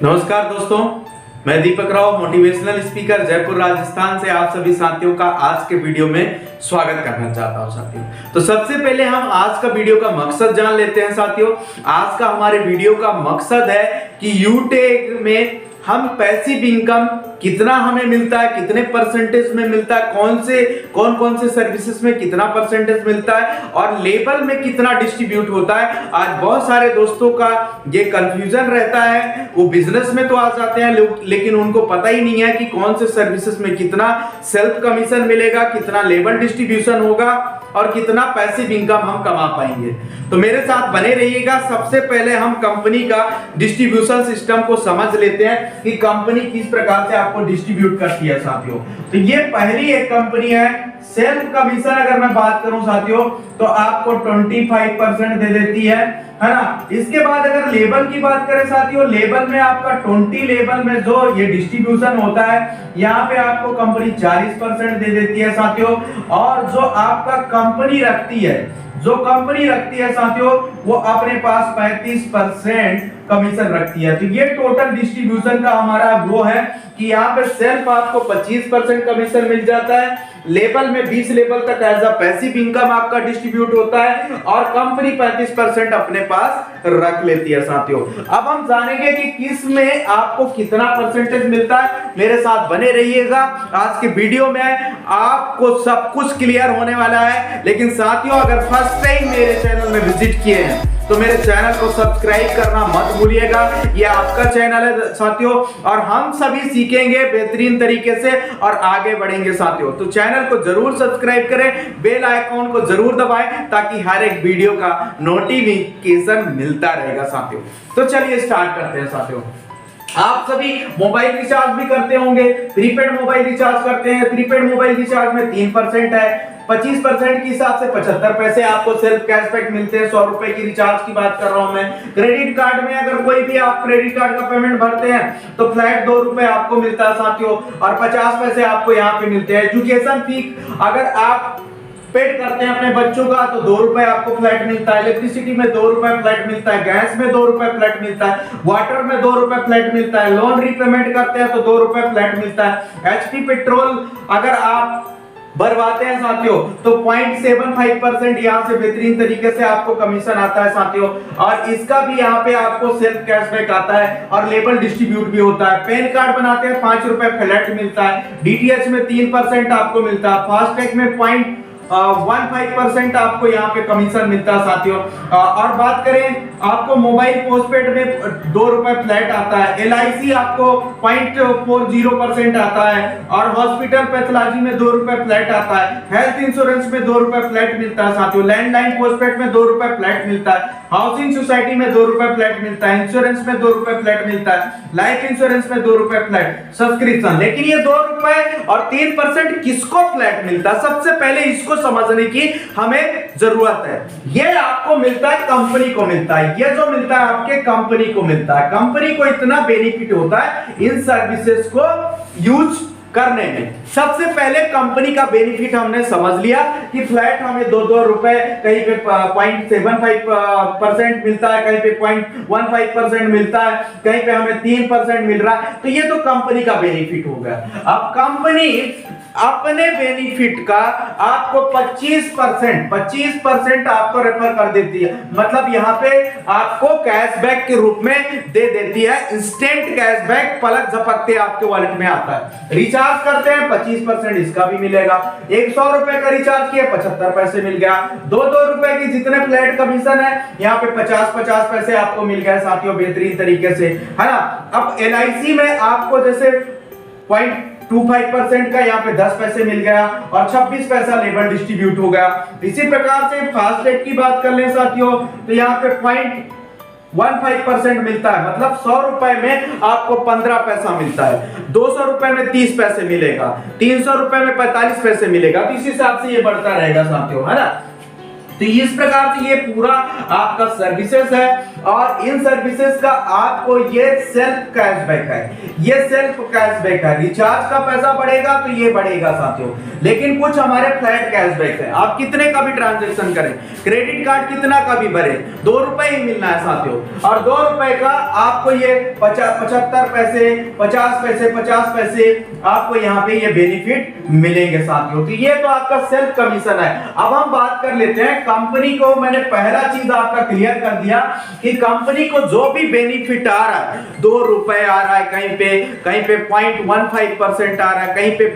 नमस्कार दोस्तों, मैं दीपक राव मोटिवेशनल स्पीकर जयपुर राजस्थान से आप सभी साथियों का आज के वीडियो में स्वागत करना चाहता हूं साथियों। तो सबसे पहले हम आज का वीडियो का मकसद जान लेते हैं साथियों। आज का हमारे वीडियो का मकसद है कि यूटेक में हम पैसिव इनकम कितना हमें मिलता है, कितने परसेंटेज में मिलता है, कौन कौन से सर्विसेज में कितना परसेंटेज मिलता है और लेबल में कितना डिस्ट्रीब्यूट होता है। आज बहुत सारे दोस्तों का ये कंफ्यूजन रहता है, वो बिजनेस में तो आ जाते हैं लेकिन उनको पता ही नहीं है कि कौन से सर्विसेज में कितना सेल्फ कमीशन मिलेगा, कितना लेबल डिस्ट्रीब्यूशन होगा और कितना पैसिव इनकम हम कमा पाएंगे। तो मेरे साथ बने रहिएगा। सबसे पहले हम कंपनी का डिस्ट्रीब्यूशन सिस्टम को समझ लेते हैं कि कंपनी किस प्रकार से आपको डिस्ट्रीब्यूट करती है साथियों। तो ये पहली एक कंपनी है सेल्फ कमीशन। अगर मैं बात करूं साथियों तो आपको 25% दे देती है ना। इसके बाद अगर लेबल की बात करें साथियों, लेबल में आपका 20 लेबल में जो ये डिस्ट्रीब्यूशन होता है यहाँ पे आपको कंपनी 40% दे देती है साथियों। और जो आपका कंपनी रखती है साथियों वो अपने पास 35% कमीशन रखती है। तो ये टोटल डिस्ट्रीब्यूशन का हमारा वो है कि यहाँ पे सेल्फ आपको 25% कमीशन मिल जाता है, लेबल में 20 लेबल तक एज अ पैसिव इनकम आपका डिस्ट्रीब्यूट होता है और कंपनी 35% अपने पास रख लेती है साथियों। अब हम जानेंगे कि किस में आपको कितना परसेंटेज मिलता है। मेरे साथ बने रहिएगा। आज के वीडियो में आपको सब कुछ क्लियर होने वाला है। लेकिन साथियों अगर फर्स्ट टाइम मेरे चैनल में विजिट किए हैं तो मेरे चैनल को सब्सक्राइब करना मत भूलिएगा। ये आपका चैनल है साथियों और हम सभी सीखेंगे बेहतरीन तरीके से और आगे बढ़ेंगे साथियों। तो चैनल को जरूर सब्सक्राइब करें, बेल आइकॉन को जरूर दबाएं ताकि हर एक वीडियो का नोटिफिकेशन मिलता रहेगा साथियों। तो चलिए स्टार्ट करते हैं साथियों। आप सभी मोबाइल रिचार्ज भी करते होंगे, प्रीपेड मोबाइल रिचार्ज करते हैं। प्रीपेड मोबाइल रिचार्ज में 3% है। 25% के हिसाब से 75 पैसे आपको सेल्फ कैशबैक मिलते हैं। 100 रुपए की रिचार्ज की बात कर रहा हूं मैं। क्रेडिट कार्ड में अगर कोई भी आप क्रेडिट कार्ड का पेमेंट भरते हैं तो फ्लैट 2 रुपए आपको मिलता है साथियों और 50 पैसे आपको यहाँ पे मिलते हैं। एजुकेशन फी अगर आप पेड करते हैं अपने बच्चों का तो 2 रुपए आपको फ्लैट मिलता है। इलेक्ट्रिसिटी में 2 रुपए फ्लैट मिलता है। गैस में 2 रुपए फ्लैट मिलता है। वाटर में 2 रुपए फ्लैट मिलता है। लोन रीपेमेंट करते हैं तो 2 रुपए फ्लैट मिलता है। एचपी पेट्रोल अगर आप भरवाते हैं साथियों तो 0.75% यहाँ से बेहतरीन तरीके से आपको कमीशन आता है साथियों और इसका भी यहाँ पे आपको सेल्फ कैशबैक आता है और लेबल डिस्ट्रीब्यूट भी होता है। पैन कार्ड बनाते हैं 5 रुपए फ्लैट मिलता है। डीटीएच में 3% आपको मिलता है। फास्टैग में 0.15% आपको यहाँ पे कमीशन मिलता है साथियों। और बात करें आपको मोबाइल पोस्टपेड में 2 रुपए फ्लैट आता है। एलआईसी आपको 0.40% आता है और हॉस्पिटल पैथोलॉजी में 2 रुपए फ्लैट आता है। हेल्थ इंश्योरेंस में 2 रुपए फ्लैट मिलता है साथियों। लैंडलाइन पोस्टपेड में 2 रुपए फ्लैट मिलता है। हाउसिंग सोसाइटी में 2 रुपए फ्लैट मिलता है। इंश्योरेंस में 2 रुपए फ्लैट मिलता है। लाइफ इंश्योरेंस में 2 रुपए फ्लैट सब्सक्रिप्शन। लेकिन ये 2 रुपए और 3% किसको फ्लैट मिलता है, सबसे पहले इसको समझने की हमें जरूरत है। ये आपको मिलता है, कंपनी को मिलता है। ये जो मिलता है आपके कंपनी को मिलता है। कंपनी को इतना बेनिफिट होता है इन सर्विसेज को यूज करने में। सबसे पहले कंपनी का बेनिफिट हमने समझ लिया कि फ्लैट हमें 2 रुपए, कहीं पे 0.75% मिलता है, कहीं पे 0.15% मिलता है, कहीं पे हमें 3% मिल रहा है। तो ये तो कंपनी का बेनिफिट हो गया। अब कंपनी अपने बेनिफिट का आपको 25% आपको रेफर कर देती है। मतलब यहाँ पे आपको कैशबैक के रूप में दे देती है। इंस्टेंट कैशबैक पलक झपकते आपके वॉलेट में आता है। रिचार्ज करते हैं 25% इसका भी मिलेगा। 100 रुपए का रिचार्ज किया 75 पैसे मिल गया। 2 रुपए की जितने फ्लैट कमीशन है यहाँ पे 50 पैसे आपको मिल गया साथियों बेहतरीन तरीके से, है ना। अब एलआईसी में आपको जैसे 0.25% का यहाँ पे 10 पैसे मिल गया और 26 पैसा लेबल डिस्ट्रीब्यूट हो गया। इसी प्रकार से फास्टैग की बात कर लें साथियों तो यहाँ पे 0.15% मिलता है। मतलब 100 रुपए में आपको 15 पैसा मिलता है। 200 रुपए में 30 पैसे मिलेगा। 300 रुपए में 45 पैसे मिलेगा। तो इस हिसाब से ये बढ़ता रहेगा साथियों, है ना। तो इस प्रकार से ये पूरा आपका सर्विसेज है। और इन सर्विसेज का आपको ये सेल्फ कैशबैक है, ये सेल्फ कैशबैक है। रिचार्ज का पैसा बढ़ेगा तो ये बढ़ेगा साथियों, लेकिन कुछ हमारे फ्लैट कैशबैक है। आप कितने का भी ट्रांजैक्शन करें, क्रेडिट कार्ड कितना का भी भरे, 2 रुपए ही मिलना है साथियों, और 2 रुपए का आपको ये 75 पैसे, 50 पैसे, 50 पैसे आपको यहाँ पे ये बेनिफिट मिलेंगे साथियों। तो ये तो आपका सेल्फ कमीशन है। अब हम बात कर लेते हैं कंपनी को। मैंने पहला चीज आपका क्लियर कर दिया कि कंपनी को जो भी बेनिफिट आ रहा है, 2 रुपए आ रहा है, कहीं पे 0.15% आ रहा है, कहीं पे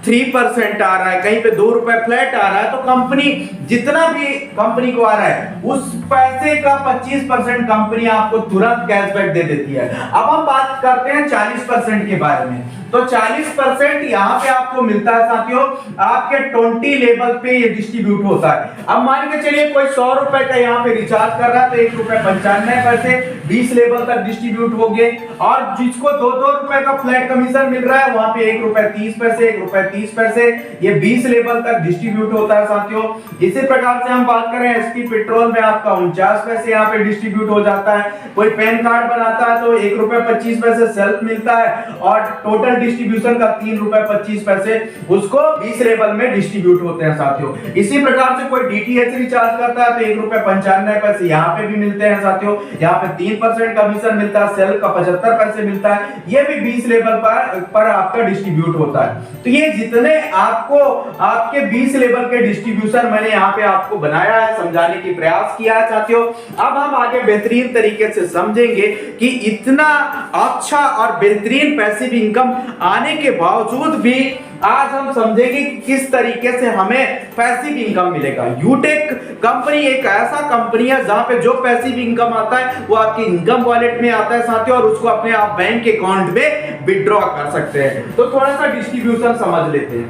3% आ रहा है, कहीं पे 2 रुपए फ्लैट आ रहा है, तो कंपनी जितना भी कंपनी को आ रहा है उस पैसे का 25% कंपनी आपको तुरंत कैशबैक दे देती है। अब हम बात करते हैं 40% के बारे में। तो 40% यहाँ पे आपको मिलता है साथियों, आपके 20 लेवल पे ये डिस्ट्रीब्यूट होता है। अब मान के चलिए कोई 100 रुपए का यहाँ पे रिचार्ज कर रहा है तो 1 रुपए 95 पैसे 20 लेवल तक डिस्ट्रीब्यूट हो गए, और जिसको 2-2 रुपए का फ्लैट कमीशन मिल रहा है वहां पे 1 रुपए 30 पैसे, 1 रुपए 30 पैसे, ये 20 लेवल तक डिस्ट्रीब्यूट होता है साथियों। इसी प्रकार से हम बात करें एसपी पेट्रोल में आपका 49 पैसे यहाँ पे डिस्ट्रीब्यूट हो जाता है। कोई पैन कार्ड बनाता है तो 1 रुपए 25 पैसे सेल्फ मिलता है, और टोटल डिस्ट्रीब्यूशन का 3 रुपए 25 पैसे उसको 20 लेवल में डिस्ट्रीब्यूट होते हैं साथियों। इसी प्रकार से कोई डीटीएच रिचार्ज करता है तो 1 रुपए 95 पैसे यहाँ पे भी मिलते हैं साथियों। यहाँ पे 3% कमीशन मिलता है, सेल्फ का 75 पैसे मिलता है, ये भी 20 लेवल पर आपका डिस्ट्रीब्यूट होता है। तो ये जितने आपको आपके 20 लेवल के डिस्ट्रीब्यूशन मैंने यहाँ पे आपको बनाया है, समझाने की प्रयास किया है साथियों। अब हम आगे बेहतरीन तरीके से समझेंगे कि इतना अच्छा और बेहतरीन पैसिव इनकम आने के बावजूद भी आज हम समझेंगे कि किस तरीके से हमें पैसिव इनकम मिलेगा। यूटेक कंपनी एक ऐसा कंपनी है जहां पे जो पैसिव इनकम आता है वो आपके इनकम वॉलेट में आता है साथियों, और उसको अपने आप बैंक अकाउंट में विड्रॉ कर सकते हैं। तो थोड़ा सा डिस्ट्रीब्यूशन समझ लेते हैं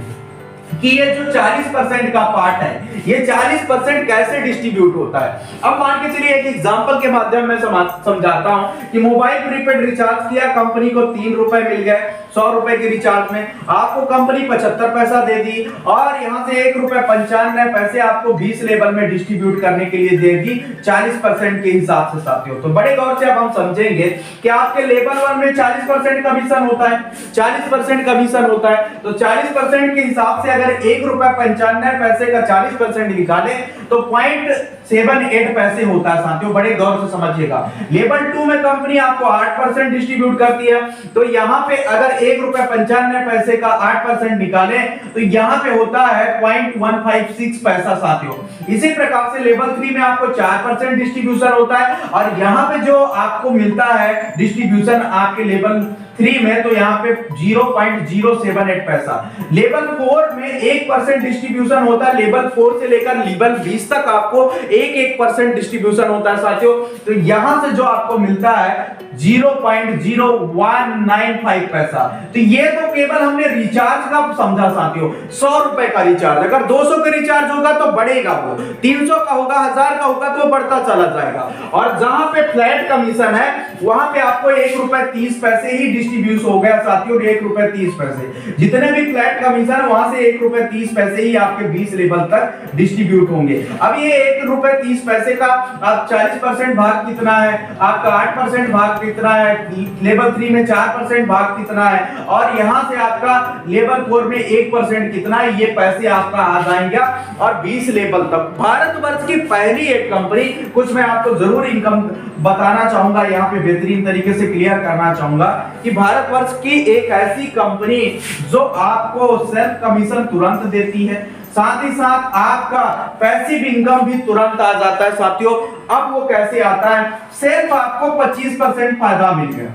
कि ये जो 40% का पार्ट है, ये 40% कैसे डिस्ट्रीब्यूट होता है। अब मान के चलिए एक एग्जांपल के माध्यम में समझाता हूं कि मोबाइल प्रीपेड रिचार्ज किया, कंपनी को 3 रुपए मिल गए 100 रुपए के रिचार्ज में, आपको कंपनी 75 पैसा दे दी, और यहां से 1 रुपए 95 पैसे आपको 20 लेवल में डिस्ट्रीब्यूट करने के लिए दे दी 40% के हिसाब से साथियों। तो बड़े गौर से अब हम समझेंगे कि आपके लेवल 1 में 40% कमीशन होता है, 40% कमीशन होता है। तो 40% के हिसाब से अगर 1 रुपए 95 पैसे का 40% निकाले तो 0.78 पैसे होता है साथियों, बड़े गौर से समझिएगा। लेवल 2 में कंपनी आपको 8% डिस्ट्रीब्यूट करती है, तो यहां पे अगर 1 रुपए 95 पैसे का 8% निकाले तो यहां पे होता है 0.156 पैसा साथियों। इसी प्रकार से लेवल 3 में आपको 4% डिस्ट्रीब्यूशन होता है, और यहां पे जो आपको मिलता है डिस्ट्रीब्यूशन आपके लेवल 3 में, तो यहाँ पे 0.078 पैसा। लेवल 4 में 1% डिस्ट्रीब्यूशन होता है, लेवल 4 से लेकर लेवल 20 तक आपको 1% डिस्ट्रीब्यूशन होता है साथियों। तो यहां से जो आपको मिलता है 0.0195 पैसा। तो ये तो केवल हमने रिचार्ज का समझा साथियों, 100 रुपए का रिचार्ज, अगर 200 का रिचार्ज होगा तो बढ़ेगा, वो 300 का होगा, 1000 का होगा तो बढ़ता चला जाएगा। और जहां पे फ्लैट कमीशन है वहां पे आपको 1 रुपए 30 पैसे ही डिस्ट्रीब्यूट हो गया साथियों, 1 रुपए 30 पैसे। जितने भी फ्लैट कमीशन वहां से 1 रुपए 30 पैसे ही आपके 20 लेवल तक डिस्ट्रीब्यूट होंगे। अब ये 1 रुपए 30 पैसे का आप 40% भाग कितना है, आपका 8% भाग कितना है, लेवल 3 में 4% भाग कितना है, और यहां से आपका लेवल 4 में 1% कितना है, ये पैसे आपका आ जाएंगे। और 20 लेवल तक भारतवर्ष की पहली एक कंपनी, कुछ मैं आपको जरूर इनकम बताना चाहूंगा, यहाँ पे बेहतरीन तरीके से क्लियर करना चाहूंगा कि भारतवर्ष की एक ऐसी कंपनी जो आपको सेल्फ कमीशन तुरंत देती है, साथ ही साथ आपका पैसिव इनकम भी तुरंत आ जाता है साथियों। अब वो कैसे आता है, सिर्फ आपको 25% फायदा मिल गया।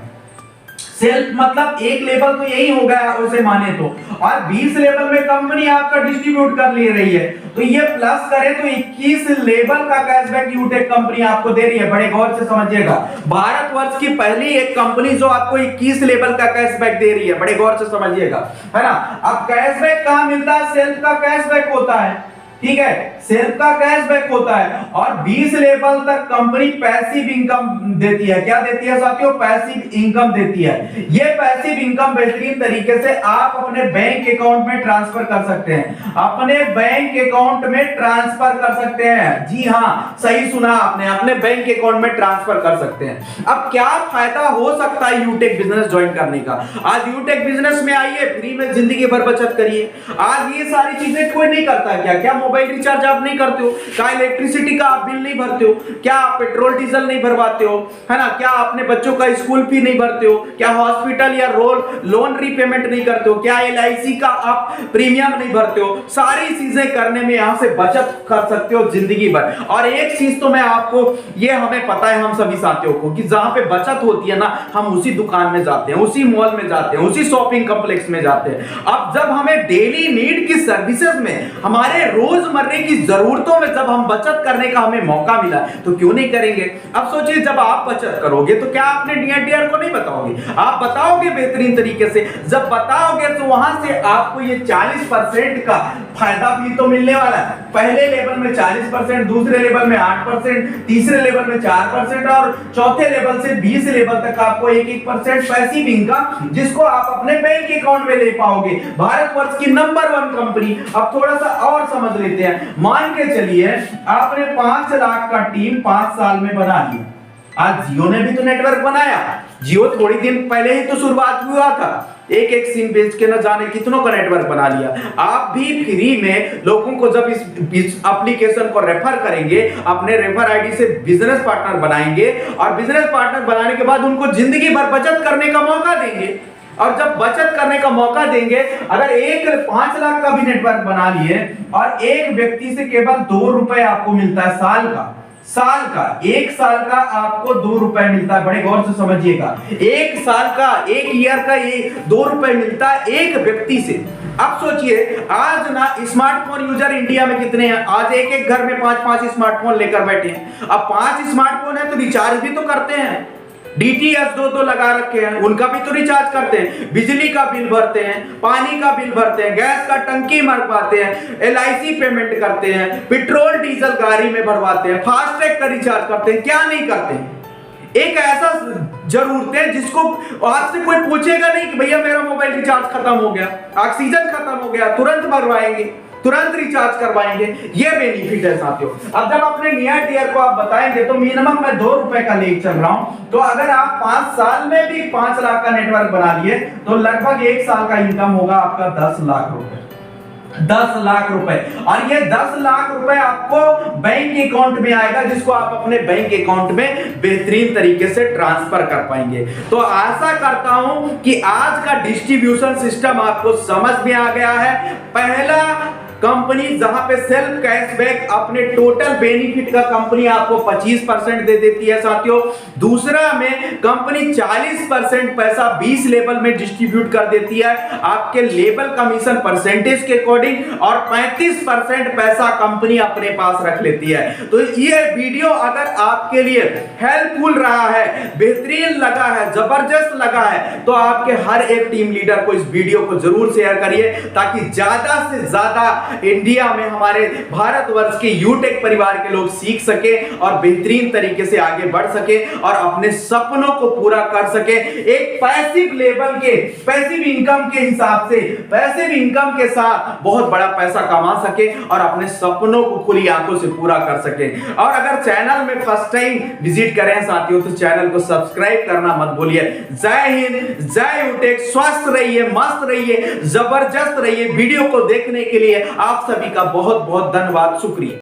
सेल्फ मतलब एक लेवल तो यही हो गया उसे माने तो, और 20 लेवल में कंपनी आपका डिस्ट्रीब्यूट कर ले रही है, तो ये प्लस करें तो 21 लेवल का कैशबैक यूटेक कंपनी आपको दे रही है। बड़े गौर से समझिएगा, भारतवर्ष की पहली एक कंपनी जो आपको 21 लेवल का कैशबैक दे रही है, बड़े गौर से समझिएगा, है ना। अब कैशबैक कहां मिलता है, सेल्फ का कैशबैक होता है। 20 लेवल में कंपनी आपका डिस्ट्रीब्यूट कर ले रही है, 20 लेवल का कैशबैक यूटेक कंपनी आपको दे रही है, बड़े गौर से समझिएगा, भारतवर्ष की पहली एक कंपनी जो आपको 21 लेवल का कैशबैक दे रही है, 21 लेवल का कैशबैक होता है। अब कैशबैक कहां मिलता है, सेल्फ का कैशबैक होता है। ठीक है, सेल्फ का कैशबैक होता है और 20 लेवल तक कंपनी पैसिव इनकम देती है। क्या देती है साथियों? पैसिव इनकम देती है। ये पैसिव इनकम बेहतरीन तरीके से आप अपने बैंक अकाउंट में ट्रांसफर कर सकते हैं, अपने बैंक अकाउंट में ट्रांसफर कर सकते हैं। जी हां, सही सुना आपने, अपने बैंक अकाउंट में ट्रांसफर कर सकते हैं। अब क्या फायदा हो सकता है यूटेक बिजनेस ज्वाइन करने का? आज यूटेक बिजनेस में आइए, फ्री में जिंदगी भर बचत करिए। आज ये सारी चीजें कोई नहीं करता है। क्या मोबाइल रिचार्ज आप नहीं करते हो? क्या इलेक्ट्रिसिटी का आप बिल नहीं भरते हो? क्या आप पेट्रोल डीजल नहीं भरवाते हो? है ना? क्या अपने बच्चों का स्कूल फी नहीं भरते हो? क्या हॉस्पिटल या लोन रीपेमेंट नहीं करते हो? क्या एलआईसी का आप प्रीमियम नहीं भरते हो? सारी चीजें करने में यहां से बचत कर सकते हो जिंदगी भर। और एक चीज तो मैं आपको, ये हमें पता है हम सभी साथियों को, कि जहां पे बचत होती है ना, हम उसी दुकान में जाते हैं, उसी मॉल में जाते हैं, उसी शॉपिंग कॉम्प्लेक्स में जाते हैं। अब जब हमें डेली नीड की सर्विसेज में, हमारे रोजमर्रे की जरूरतों में जब हम बचत करने का हमें मौका मिला, तो क्यों नहीं करेंगे? अब सोचिए, जब आप बचत करोगे तो क्या आपने डीआर को नहीं बताओगे? आप बताओगे बेहतरीन तरीके से। जब बताओगे तो वहां से आपको ये 40% का फायदा भी तो मिलने वाला है। पहले लेवल में 40%, दूसरे लेवल में 8%, तीसरे लेवल में 4% और चौथे लेवल से 20 लेवल तक आपको 1% पैसिव इनकम, जिसको आप अपने बैंक अकाउंट में ले पाओगे। भारतवर्ष की नंबर 1 कंपनी। अब थोड़ा सा और समझ लेते हैं। मान के चलिए आपने 5 लाख का टीम 5 साल में बना लिया। आज जियो ने भी तो नेटवर्क बनाया। जियो थोड़ी दिन पहले ही तो शुरुआत हुआ था, एक सिम बेच के न जाने कितनों का नेटवर्क बना लिया। आप भी फ्री में लोगों को जब इस एप्लीकेशन को रेफर करेंगे, अपने रेफर आईडी से बिजनेस पार्टनर बनाएंगे और बिजनेस पार्टनर बनाने के बाद उनको जिंदगी भर बचत करने का मौका देंगे। और जब बचत करने का मौका देंगे, अगर 5 लाख का भी नेटवर्क बना लिए और एक व्यक्ति से केवल 2 रुपए आपको मिलता है साल का, एक साल का आपको 2 रुपए मिलता है। बड़े गौर से समझिएगा, एक साल का, एक ईयर का ये 2 रुपए मिलता है एक व्यक्ति से। अब सोचिए, आज ना स्मार्टफोन यूजर इंडिया में कितने हैं? आज एक घर में 5 स्मार्टफोन लेकर बैठे हैं। अब 5 स्मार्टफोन है तो रिचार्ज भी तो करते हैं, डीटीएच 2 लगा रखे हैं, उनका भी तो रिचार्ज करते हैं, बिजली का बिल भरते हैं, पानी का बिल भरते हैं, गैस का टंकी भरवाते हैं, एलआईसी पेमेंट करते हैं, पेट्रोल डीजल गाड़ी में भरवाते हैं, फास्टैग का रिचार्ज करते हैं। क्या नहीं करते हैं? एक ऐसा जरूरत है जिसको आज से कोई पूछेगा नहीं कि भैया मेरा मोबाइल रिचार्ज खत्म हो गया, ऑक्सीजन खत्म हो गया, तुरंत भरवाएंगे, तुरंत रिचार्ज करवाएंगे। ये बेनिफिट है साथियों। अब जब अपने नियर डियर को आप बताएंगे तो मिनिमम मैं 2 रुपए का लेके चल रहा हूं, तो अगर आप 5 साल में भी 5 लाख का नेटवर्क बना लिए तो लगभग 1 साल का इनकम होगा आपका 10 लाख रुपए। 10 लाख रुपए, और ये 10 लाख रुपए आपको बैंक अकाउंट में आएगा, जिसको आप अपने बैंक अकाउंट में बेहतरीन तरीके से ट्रांसफर कर पाएंगे। तो आशा करता हूं कि आज का डिस्ट्रीब्यूशन सिस्टम आपको समझ में आ गया है। पहला कंपनी जहां पे सेल्फ कैशबैक अपने टोटल बेनिफिट का कंपनी आपको 25% दे देती है साथियों। दूसरा में कंपनी 40% पैसा 20 लेवल में डिस्ट्रीब्यूट कर देती है आपके लेवल कमीशन परसेंटेज के अकॉर्डिंग, और 35% पैसा कंपनी अपने पास रख लेती है। तो ये वीडियो अगर आपके लिए हेल्पफुल रहा है, बेहतरीन लगा है, जबरदस्त लगा है, तो आपके हर एक टीम लीडर को इस वीडियो को जरूर शेयर करिए, ताकि ज्यादा से ज्यादा इंडिया में, हमारे भारतवर्ष के यूटेक परिवार के लोग सीख सके और बेहतरीन तरीके से आगे बढ़ सके और अपने सपनों को पूरा कर सके। एक पैसिव लेवल के, पैसिव इनकम के हिसाब से, पैसिव इनकम के साथ बहुत बड़ा पैसा कमा सके और अपने सपनों को खुली आंखों से पूरा कर सके। और अगर चैनल में फर्स्ट टाइम विजिट करें साथियों तो चैनल को सब्सक्राइब करना मत भूलिए। जय हिंद, जय यूटेक। स्वस्थ रहिए, मस्त रहिए, जबरदस्त रहिए। वीडियो को देखने के लिए आप सभी का बहुत बहुत धन्यवाद, शुक्रिया।